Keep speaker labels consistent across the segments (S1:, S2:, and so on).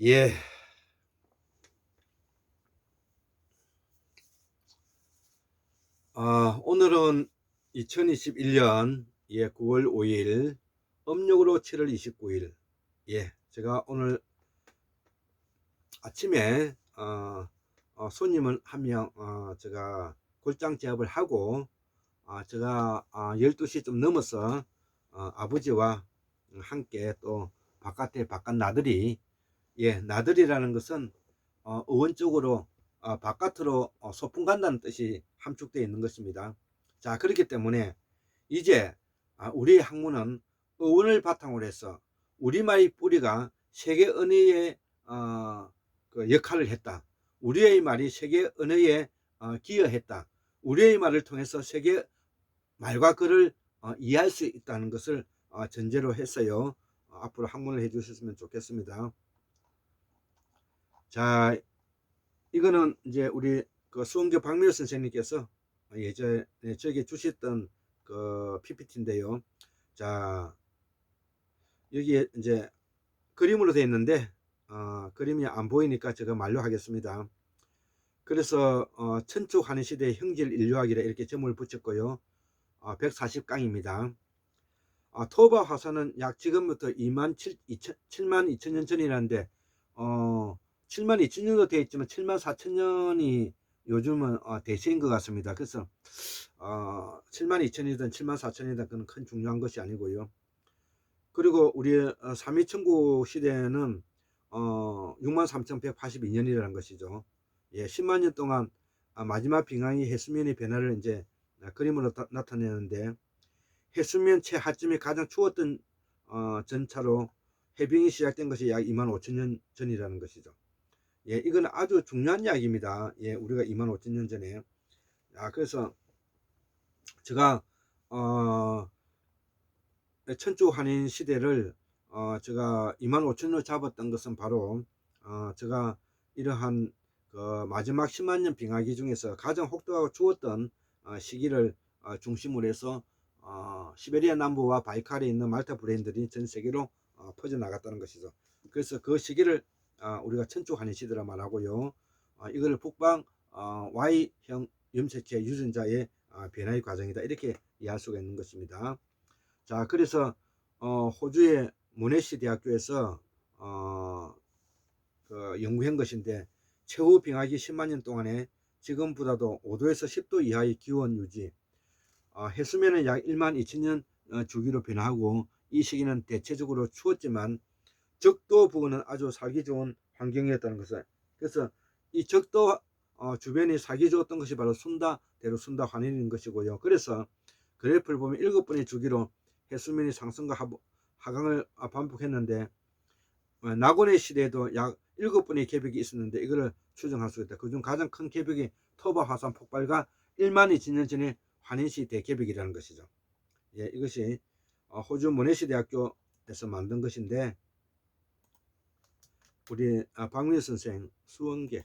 S1: 예. 오늘은 2021년 9월 5일 음력으로 7월 29일. 제가 오늘 아침에 손님을 한 명 제가 골장 제압을 하고 제가 12시 좀 넘어서 아버지와 함께 또 바깥 나들이, 나들이라는 것은 어원적으로 바깥으로 소풍 간다는 뜻이 함축되어 있는 것입니다. 자, 그렇기 때문에 이제 우리의 학문은 어원을 바탕으로 해서 우리말의 뿌리가 세계 언어의 그 역할을 했다. 우리의 말이 세계 언어에 기여했다. 우리의 말을 통해서 세계 말과 글을 이해할 수 있다는 것을 전제로 했어요. 앞으로 학문을 해 주셨으면 좋겠습니다. 자, 이거는 이제 우리 그 수원교 박미호 선생님께서 예전에 저에게 주셨던 그 PPT인데요. 자, 여기에 이제 그림으로 되어 있는데 그림이 안 보이니까 제가 말로 하겠습니다. 그래서 천축한의 시대의 형질 인류학이라 이렇게 제목을 붙였고요. 140강입니다. 토바 화산은 약 지금부터 7만 2천 년 전이라는데 7만 2천 년도 되어 있지만 7만 4천 년이 요즘은 대세인 것 같습니다. 그래서 7만 2천이든 7만 4천이든 그건 큰 중요한 것이 아니고요. 그리고 우리 삼위천국 시대는 6만 3,182년이라는 것이죠. 10만 년 동안 마지막 빙하의 해수면의 변화를 이제 그림으로 나타내는데, 해수면 최하점이 가장 추웠던 전차로 해빙이 시작된 것이 약 2만 5천 년 전이라는 것이죠. 이건 아주 중요한 이야기입니다. 우리가 2만 5천 년 전에. 그래서 제가 천주환인 시대를 제가 2만 5천 년 잡았던 것은 바로 제가 이러한 그 마지막 10만 년 빙하기 중에서 가장 혹독하고 추웠던 시기를 중심으로 해서 시베리아 남부와 바이칼에 있는 말타 브레인들이 전 세계로 퍼져나갔다는 것이죠. 그래서 그 시기를 우리가 천축한인 시대라 말하고요. 이걸 북방 Y형 염색체 유전자의 변화의 과정이다, 이렇게 이해할 수가 있는 것입니다. 자, 그래서 호주의 모네시 대학교에서 그 연구한 것인데, 최후 빙하기 10만 년 동안에 지금보다도 5도에서 10도 이하의 기온 유지, 해수면은 약 1만 2천 년 주기로 변화하고, 이 시기는 대체적으로 추웠지만 적도 부근은 아주 살기 좋은 환경이었다는 것을. 그래서 이 적도 주변이 살기 좋았던 것이 바로 대로 순다 환인인 것이고요. 그래서 그래프를 보면 7번의 주기로 해수면이 상승과 하강을 반복했는데, 낙원의 시대에도 약 7번의 계벽이 있었는데 이거를 추정할 수 있다. 그중 가장 큰 계벽이 토바 화산 폭발과 1만 2천 년 전의 환인시 대계벽이라는 것이죠. 이것이 호주 모네시 대학교에서 만든 것인데, 우리 박민우 선생 수원계,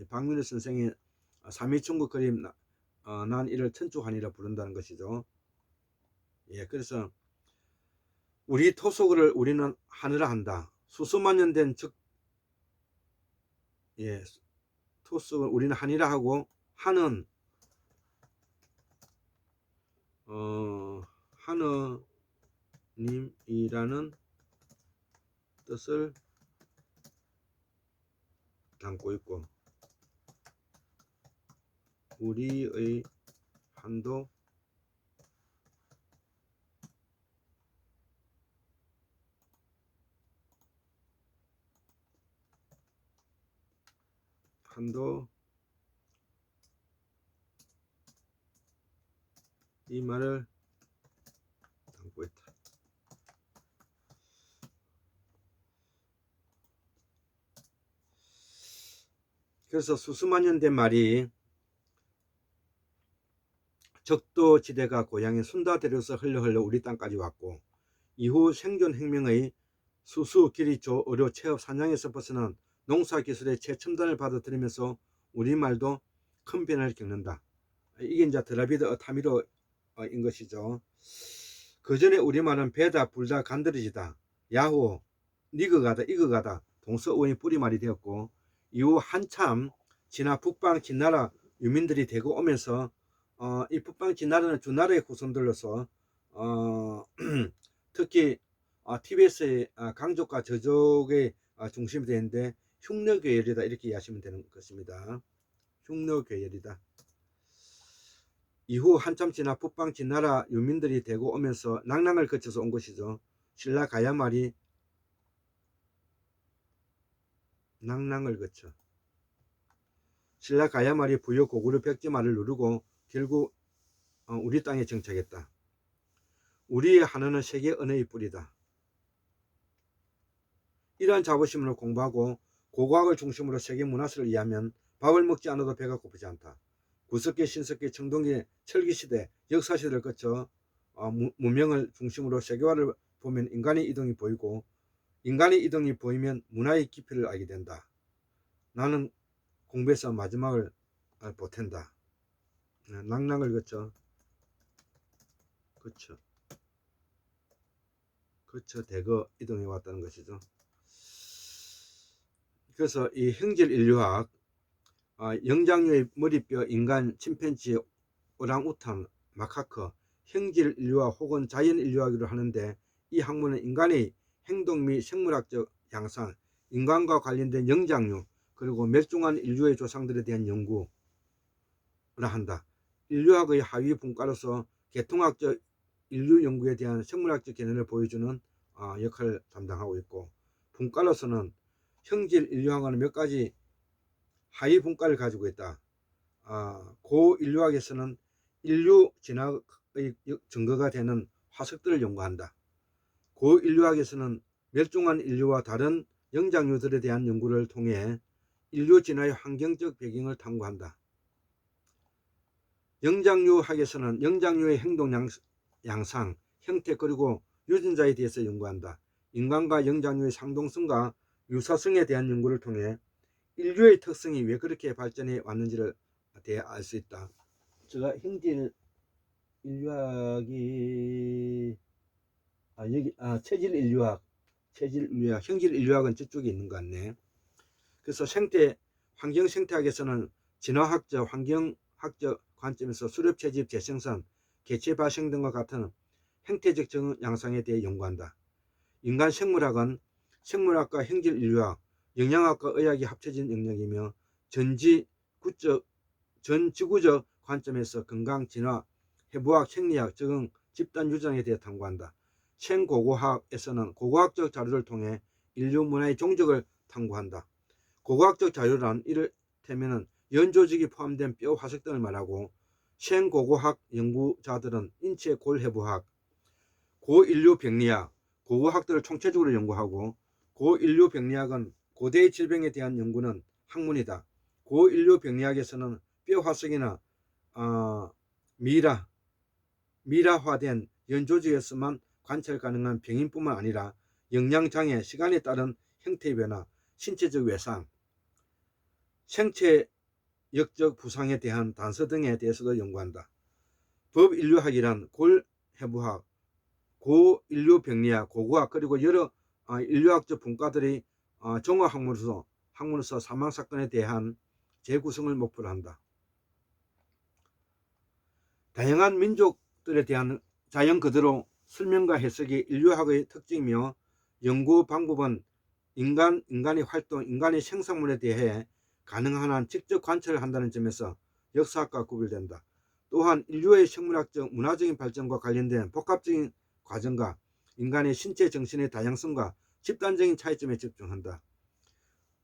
S1: 박민우 선생이 삼위천국 그림 난 이를 천축한이라 부른다는 것이죠. 그래서 우리 토속을 우리는 하늘라 한다. 수수만 년 된 토속을 우리는 한이라 하고, 한은 하느님이라는 뜻을 담고 있고, 우리의 한도 이 말을 담고 있다. 그래서 수수만 년 된 말이 적도 지대가 고향인 순다대로서 흘러 우리 땅까지 왔고, 이후 생존혁명의 수수, 기리조, 의료, 체업, 산양에서 벗어난 농사기술의 최첨단을 받아들이면서 우리말도 큰 변화를 겪는다. 이게 이제 드라비드 타미로인 것이죠. 그 전에 우리말은 배다, 불다, 간드러지다, 야후, 니그가다, 이그가다 동서우원이 뿌리말이 되었고, 이후 한참 지나 북방 진나라 유민들이 대거 오면서 이 북방 진나라는 주나라의 후손들로서 특히 TBS의 강족과 저족의 중심이 되는데 흉노계열이다 이렇게 이해하시면 되는 것입니다. 흉노계열이다. 이후 한참 지나 북방 진나라 유민들이 대거 오면서 낭랑을 거쳐서 온 것이죠. 신라 가야말이 낭랑을 거쳐 신라 가야말이 부여 고구려 백제말을 누르고 결국 우리 땅에 정착했다. 우리의 하나는 세계 언어의 뿌리다. 이러한 자부심으로 공부하고 고고학을 중심으로 세계 문화사를 이해하면 밥을 먹지 않아도 배가 고프지 않다. 구석기, 신석기, 청동기, 철기시대, 역사시대를 거쳐 문명을 중심으로 세계화를 보면 인간의 이동이 보이고 인간의 이동이 보이면 문화의 깊이를 알게 된다. 나는 공부해서 마지막을 보탠다. 낭랑을 거쳐 대거 이동해 왔다는 것이죠. 그래서 이 형질 인류학, 영장류의 머리뼈, 인간, 침팬지, 오랑우탄, 마카커, 형질 인류학 혹은 자연 인류학으로 하는데 이 학문은 인간의 행동 및 생물학적 양상, 인간과 관련된 영장류, 그리고 멸종한 인류의 조상들에 대한 연구를 한다. 인류학의 하위 분과로서 계통학적 인류 연구에 대한 생물학적 개념을 보여주는 역할을 담당하고 있고, 분과로서는 형질 인류학은 몇 가지 하위 분과를 가지고 있다. 고인류학에서는 인류 진화의 증거가 되는 화석들을 연구한다. 고인류학에서는 멸종한 인류와 다른 영장류들에 대한 연구를 통해 인류 진화의 환경적 배경을 탐구한다. 영장류학에서는 영장류의 행동 양상, 형태 그리고 유전자에 대해서 연구한다. 인간과 영장류의 상동성과 유사성에 대한 연구를 통해 인류의 특성이 왜 그렇게 발전해 왔는지를 대해 알 수 있다. 제가 형질 인류학이 여기 체질 인류학, 형질 인류학은 저쪽에 있는 것 같네. 그래서 환경 생태학에서는 진화학적, 환경학적 관점에서 수렵 채집, 재생산, 개체 발생 등과 같은 행태적 양상에 대해 연구한다. 인간 생물학은 생물학과 형질 인류학, 영양학과 의학이 합쳐진 영역이며 전지구적 관점에서 건강, 진화, 해부학, 생리학, 적응, 집단 유전에 대해 탐구한다. 생고고학에서는 고고학적 자료를 통해 인류 문화의 종적을 탐구한다. 고고학적 자료란 이를테면 연조직이 포함된 뼈 화석 등을 말하고, 생고고학 연구자들은 인체 골해부학, 고인류 병리학, 고고학들을 총체적으로 연구하고, 고인류 병리학은 고대의 질병에 대한 연구는 학문이다. 고인류 병리학에서는 뼈 화석이나 미라화된 연조직에서만 관찰 가능한 병인뿐만 아니라 영양장애, 시간에 따른 형태 변화, 신체적 외상, 생체역적 부상에 대한 단서 등에 대해서도 연구한다. 법인류학이란 골해부학, 고인류병리학, 고고학 그리고 여러 인류학적 분과들이 종합학문으로서 사망사건에 대한 재구성을 목표로 한다. 다양한 민족들에 대한 자연 그대로 설명과 해석이 인류학의 특징이며, 연구 방법은 인간의 활동, 인간의 생산물에 대해 가능한 한 직접 관찰을 한다는 점에서 역사학과 구별된다. 또한 인류의 생물학적, 문화적인 발전과 관련된 복합적인 과정과 인간의 신체 정신의 다양성과 집단적인 차이점에 집중한다.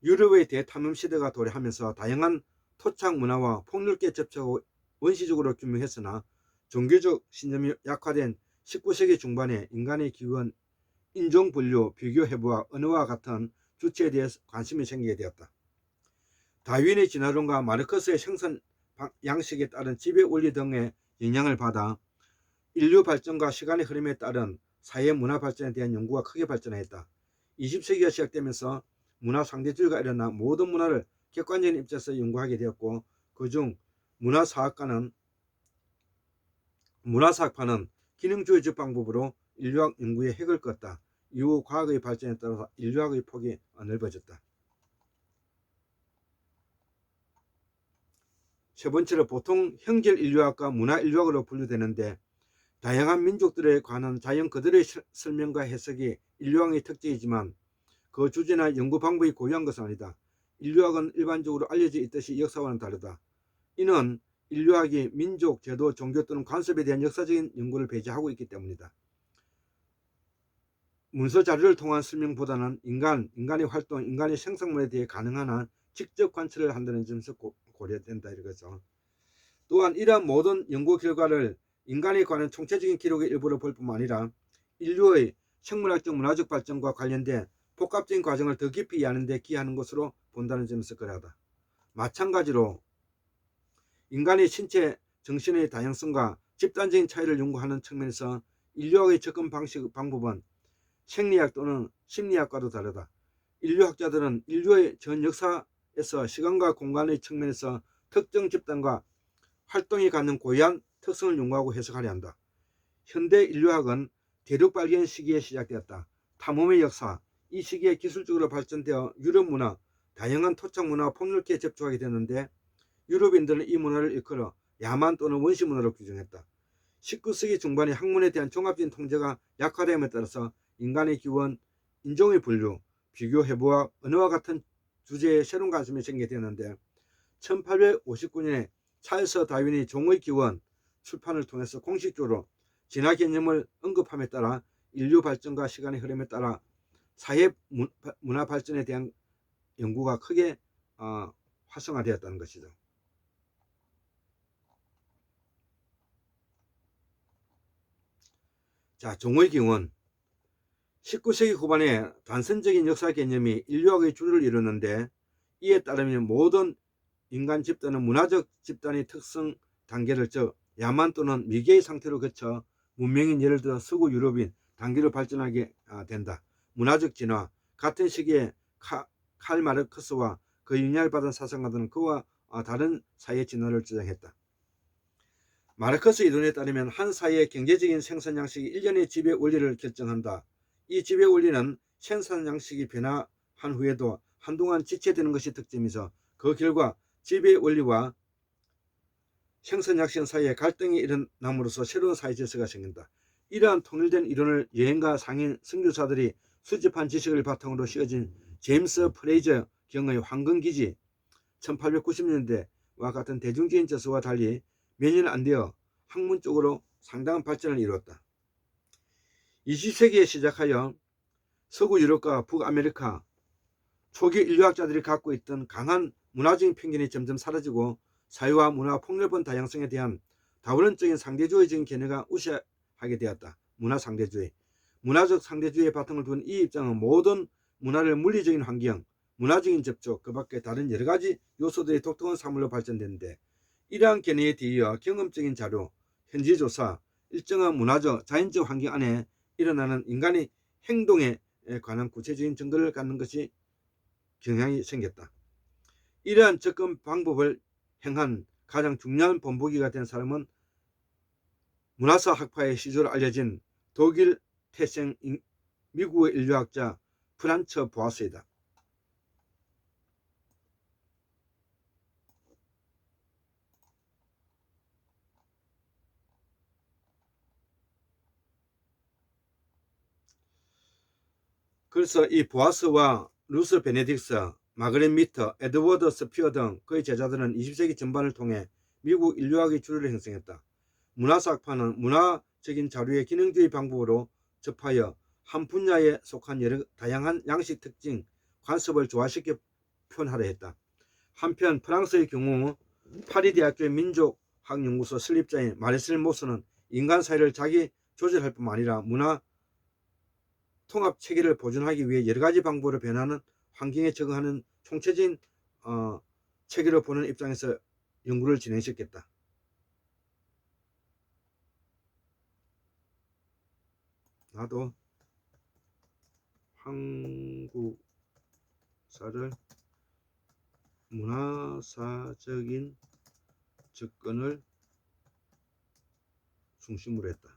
S1: 유럽의 대탐험 시대가 도래하면서 다양한 토착 문화와 폭넓게 접촉하고 원시적으로 규명했으나, 종교적 신념이 약화된 19세기 중반에 인간의 기원, 인종분류, 비교해부와 언어와 같은 주체에 대해 관심이 생기게 되었다. 다윈의 진화론과 마르크스의 생산 양식에 따른 지배 원리 등의 영향을 받아 인류 발전과 시간의 흐름에 따른 사회 문화 발전에 대한 연구가 크게 발전했다. 20세기가 시작되면서 문화 상대주의가 일어나 모든 문화를 객관적인 입장에서 연구하게 되었고, 그중 문화사학파는 기능주의적 방법으로 인류학 연구에 핵을 껐다. 이후 과학의 발전에 따라서 인류학의 폭이 넓어졌다. 세 번째로 보통 현결인류학과 문화인류학으로 분류되는데 다양한 민족들에 관한 자연 그들의 설명과 해석이 인류학의 특징이지만 그 주제나 연구 방법이 고유한 것은 아니다. 인류학은 일반적으로 알려져 있듯이 역사와는 다르다. 이는 인류학이 민족, 제도, 종교 또는 관습에 대한 역사적인 연구를 배제하고 있기 때문이다. 문서 자료를 통한 설명보다는 인간의 활동, 인간의 생산물에 대해 가능한 한 직접 관찰을 한다는 점에서 고려된다 이거죠. 또한 이러한 모든 연구 결과를 인간에 관한 총체적인 기록의 일부로 볼 뿐만 아니라 인류의 생물학적 문화적 발전과 관련된 복합적인 과정을 더 깊이 이해하는 데 기여하는 것으로 본다는 점에서 그러하다. 마찬가지로 인간의 신체, 정신의 다양성과 집단적인 차이를 연구하는 측면에서 인류학의 접근 방법은 생리학 또는 심리학과도 다르다. 인류학자들은 인류의 전 역사에서 시간과 공간의 측면에서 특정 집단과 활동이 갖는 고유한 특성을 연구하고 해석하려 한다. 현대 인류학은 대륙 발견 시기에 시작되었다. 탐험의 역사, 이 시기에 기술적으로 발전되어 유럽 문화, 다양한 토착 문화와 폭넓게 접촉하게 되는데 유럽인들은 이 문화를 일컬어 야만 또는 원시 문화로 규정했다. 19세기 중반에 학문에 대한 종합적인 통제가 약화됨에 따라서 인간의 기원, 인종의 분류, 비교 해부와 언어와 같은 주제에 새로운 관심이 생기게 되었는데 1859년에 찰스 다윈이 종의 기원 출판을 통해서 공식적으로 진화 개념을 언급함에 따라 인류 발전과 시간의 흐름에 따라 사회 문화 발전에 대한 연구가 크게 활성화되었다는 것이죠. 자, 종의 기원. 19세기 후반에 단선적인 역사 개념이 인류학의 주를 이루는데 이에 따르면 모든 인간 집단은 문화적 집단의 특성 단계를 즉 야만 또는 미개의 상태로 거쳐 문명인 예를 들어 서구 유럽인 단계로 발전하게 된다. 문화적 진화. 같은 시기에 칼 마르크스와 그 영향을 받은 사상가들은 그와 다른 사회 진화를 주장했다. 마르크스 이론에 따르면 한 사회의 경제적인 생산 양식이 일련의 지배 원리를 결정한다. 이 지배 원리는 생산 양식이 변화한 후에도 한동안 지체되는 것이 특징이서 그 결과 지배 원리와 생산 양식 사이에 갈등이 일어남으로써 새로운 사회 질서가 생긴다. 이러한 통일된 이론을 여행가 상인 선교사들이 수집한 지식을 바탕으로 씌워진 제임스 프레이저 경의 황금기지 1890년대와 같은 대중적인 저서와 달리 몇 년 안 되어 학문적으로 상당한 발전을 이루었다. 20세기에 시작하여 서구 유럽과 북아메리카 초기 인류학자들이 갖고 있던 강한 문화적인 편견이 점점 사라지고 사회와 문화 폭넓은 다양성에 대한 다원론적인 상대주의적인 견해가 우세하게 되었다. 문화 상대주의. 문화적 상대주의의 바탕을 둔 이 입장은 모든 문화를 물리적인 환경, 문화적인 접촉, 그 밖에 다른 여러 가지 요소들이 독특한 사물로 발전되는데 이러한 견해에 뒤이어 경험적인 자료, 현지 조사, 일정한 문화적, 자연적 환경 안에 일어나는 인간의 행동에 관한 구체적인 증거를 갖는 것이 경향이 생겼다. 이러한 접근 방법을 행한 가장 중요한 본보기가 된 사람은 문화사 학파의 시조로 알려진 독일 태생 미국의 인류학자 프란츠 보아스이다. 그래서 이 보아스와 루스 베네딕스, 마그렛 미터, 에드워드 스피어 등 그의 제자들은 20세기 전반을 통해 미국 인류학의 주류를 형성했다. 문화사학파는 문화적인 자료의 기능주의 방법으로 접하여 한 분야에 속한 여러 다양한 양식 특징, 관습을 조화시켜 표현하려 했다. 한편 프랑스의 경우 파리 대학교의 민족학연구소 설립자인 마르셀 모스는 인간 사회를 자기 조절할 뿐만 아니라 문화 통합 체계를 보존하기 위해 여러 가지 방법으로 변하는 환경에 적응하는 총체적인 체계로 보는 입장에서 연구를 진행시켰다. 나도 한국사를 문화사적인 접근을 중심으로 했다.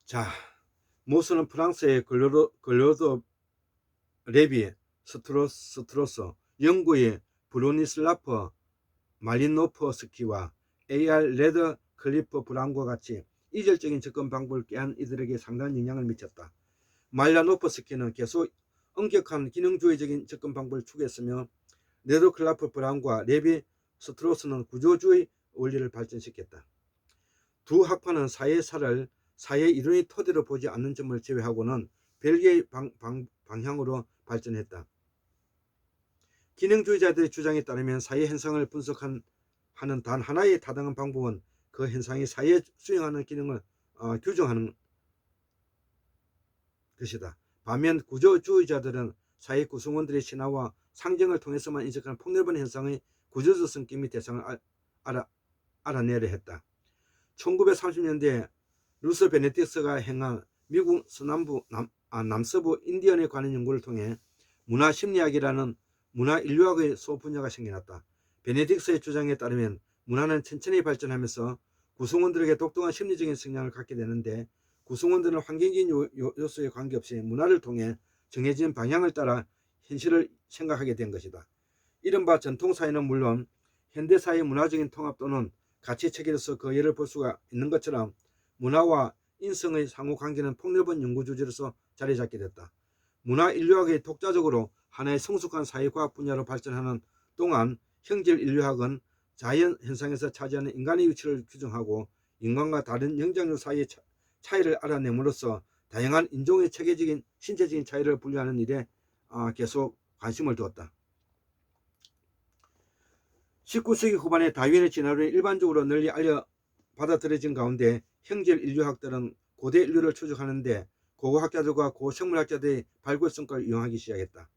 S1: 자, 모스는 프랑스의 글로도 레비 스트로스, 영국의 브로니슬라프 말리노프스키와 A.R. 레드 클리프 브라운과 같이 이질적인 접근 방법을 꾀한 이들에게 상당한 영향을 미쳤다. 말라노프스키는 계속 엄격한 기능주의적인 접근 방법을 추구했으며 레드 클리프 브라운과 레비 스트로스는 구조주의 원리를 발전시켰다. 두 학파는 사회사를 사회 이론의 토대로 보지 않는 점을 제외하고는 별개의 방향으로 발전했다. 기능주의자들의 주장에 따르면 사회 현상을 분석하는 단 하나의 타당한 방법은 그 현상이 사회에 수행하는 기능을 규정하는 것이다. 반면 구조주의자들은 사회 구성원들의 신화와 상징을 통해서만 인식하는 폭넓은 현상의 구조적 성격 및 대상을 알아내려 했다. 1930년대 루스 베네딕스가 행한 미국 남서부 인디언에 관한 연구를 통해 문화심리학이라는 문화인류학의 소분야가 생겨났다. 베네딕스의 주장에 따르면 문화는 천천히 발전하면서 구성원들에게 독특한 심리적인 성향을 갖게 되는데 구성원들은 환경적인 요소에 관계없이 문화를 통해 정해진 방향을 따라 현실을 생각하게 된 것이다. 이른바 전통사회는 물론 현대사회의 문화적인 통합 또는 가치체계로서 그 예를 볼 수가 있는 것처럼 문화와 인성의 상호관계는 폭넓은 연구주제로서 자리 잡게 됐다. 문화인류학이 독자적으로 하나의 성숙한 사회과학 분야로 발전하는 동안 형질인류학은 자연 현상에서 차지하는 인간의 위치를 규정하고 인간과 다른 영장류 사이의 차이를 알아냄으로써 다양한 인종의 체계적인 신체적인 차이를 분류하는 일에 계속 관심을 두었다. 19세기 후반에 다윈의 진화론이 일반적으로 널리 받아들여진 가운데 형질인류학들은 고대 인류를 추적하는데 고고학자들과 고생물학자들의 발굴 성과를 이용하기 시작했다.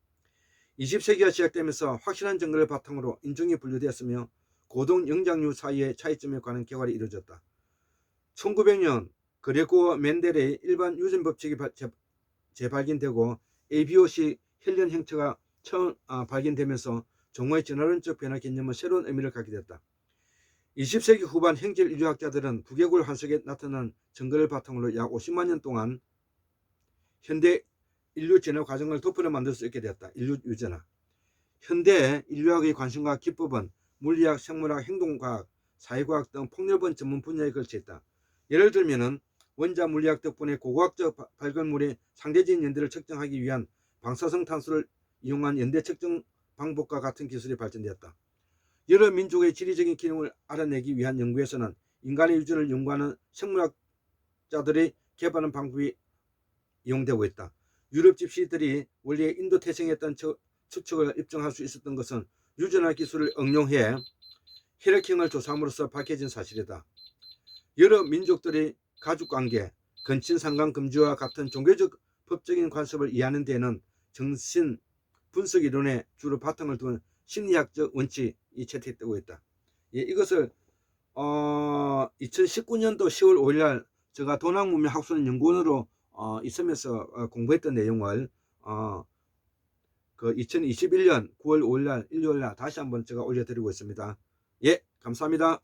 S1: 20세기가 시작되면서 확실한 증거를 바탕으로 인종이 분류되었으며 고동 영장류 사이의 차이점에 관한 개발이 이루어졌다. 1900년 그레고 멘델의 일반 유전 법칙이 재발견되고 ABOC 혈련 형체가 처음 발견되면서 종의 진화론적 변화 개념은 새로운 의미를 갖게 됐다. 20세기 후반 형질인류학자들은 두개골 환석에 나타난 증거를 바탕으로 약 50만 년 동안 현대 인류 진화 과정을 도표로 만들 수 있게 되었다. 인류 유전화. 현대 인류학의 관심과 기법은 물리학, 생물학, 행동과학, 사회과학 등 폭넓은 전문 분야에 걸쳐 있다. 예를 들면 원자 물리학 덕분에 고고학적 발견물의 상대적인 연대를 측정하기 위한 방사성 탄소를 이용한 연대 측정 방법과 같은 기술이 발전되었다. 여러 민족의 지리적인 기능을 알아내기 위한 연구에서는 인간의 유전을 연구하는 생물학자들의 개발한 방법이 이용되고 있다. 유럽 집시들이 원래 인도 태생이었던 추측을 입증할 수 있었던 것은 유전화 기술을 응용해 혈액형을 조사함으로써 밝혀진 사실이다. 여러 민족들의 가족관계, 근친상간금지와 같은 종교적 법적인 관습을 이해하는 데에는 정신 분석 이론에 주로 바탕을 둔 심리학적 원칙이 채택되고 있다. 예, 이것을 2019년도 10월 5일날 제가 도남문명학술연구원으로 있으면서 공부했던 내용을 그 2021년 9월 5일날 일요일날 다시 한번 제가 올려드리고 있습니다. 예, 감사합니다.